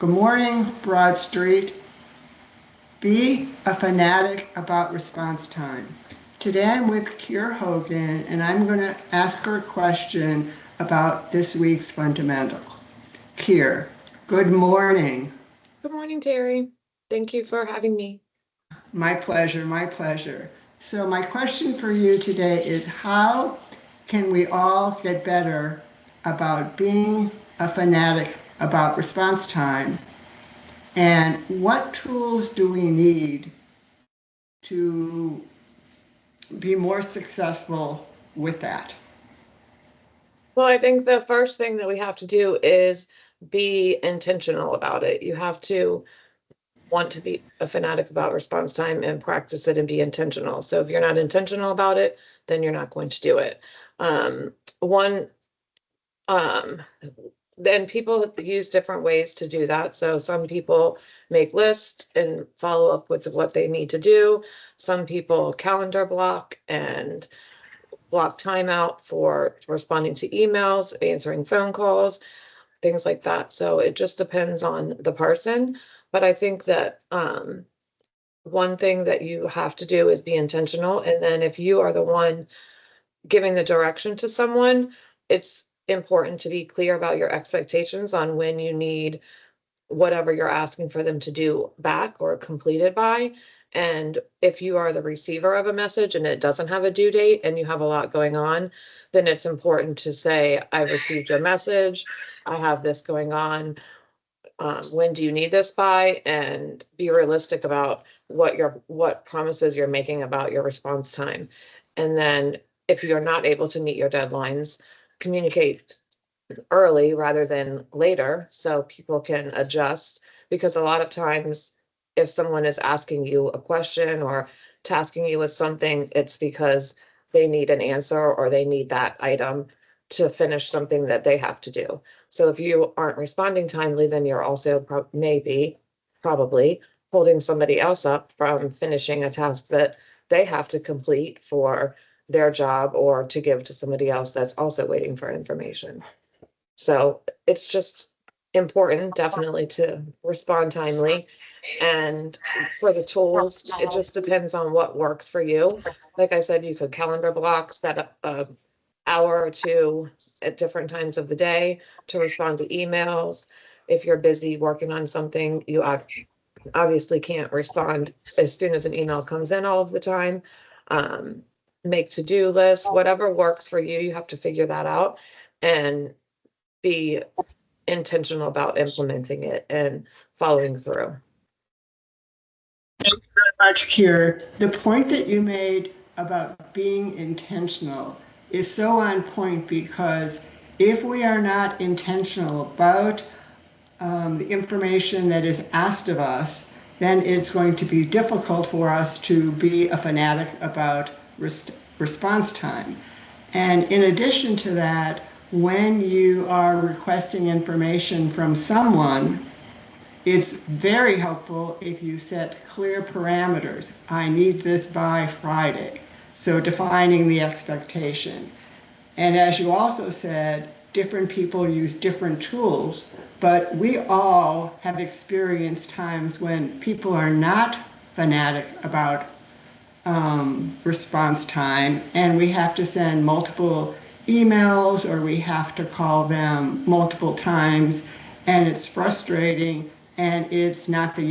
Good morning, Broad Street. Be a fanatic about response time. Today I'm with Kier Hogan, and I'm going to ask her a question about this week's fundamental. Kier, good morning. Good morning, Terry. Thank you for having me. My pleasure, my pleasure. So my question for you today is, how can we all get better about being a fanatic about response time? And what tools do we need to be more successful with that? Well, I think the first thing that we have to do is be intentional about it. You have to want to be a fanatic about response time and practice it and be intentional. So if you're not intentional about it, then you're not going to do it. One, um, then people use different ways to do that. So some people make lists and follow up with what they need to do. Some people calendar block and block time out for responding to emails, answering phone calls, things like that. So it just depends on the person. But I think that one thing that you have to do is be intentional. And then if you are the one giving the direction to someone, it's important to be clear about your expectations on when you need whatever you're asking for them to do back or completed by. And if you are the receiver of a message and it doesn't have a due date and you have a lot going on, then it's important to say, I received your message, I have this going on. When do you need this by? And be realistic about what promises you're making about your response time. And then if you're not able to meet your deadlines, communicate early rather than later so people can adjust, because a lot of times if someone is asking you a question or tasking you with something, it's because they need an answer or they need that item to finish something that they have to do. So if you aren't responding timely, then you're also probably holding somebody else up from finishing a task that they have to complete for their job or to give to somebody else that's also waiting for information. So it's just important, definitely, to respond timely. And for the tools, it just depends on what works for you. Like I said, you could calendar block, set up a hour or two at different times of the day to respond to emails. If you're busy working on something, you obviously can't respond as soon as an email comes in all of the time. Um, Make to-do lists, whatever works for you, you have to figure that out and be intentional about implementing it and following through. Thank you very much, Kier. The point that you made about being intentional is so on point, because if we are not intentional about the information that is asked of us, then it's going to be difficult for us to be a fanatic about response time. And in addition to that, when you are requesting information from someone, it's very helpful if you set clear parameters. I need this by Friday. So defining the expectation. And as you also said, different people use different tools, but we all have experienced times when people are not fanatic about response time, and we have to send multiple emails or we have to call them multiple times, and it's frustrating, and it's not the best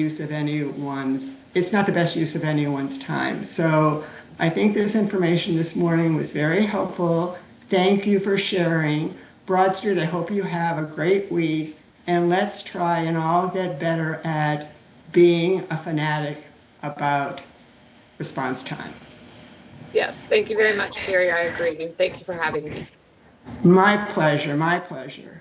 use of anyone's time. So I think this information this morning was very helpful. Thank you for sharing. Broad Street, I hope you have a great week, and let's try and all get better at being a fanatic about response time. Yes, thank you very much, Terry. I agree. And thank you for having me. My pleasure, my pleasure.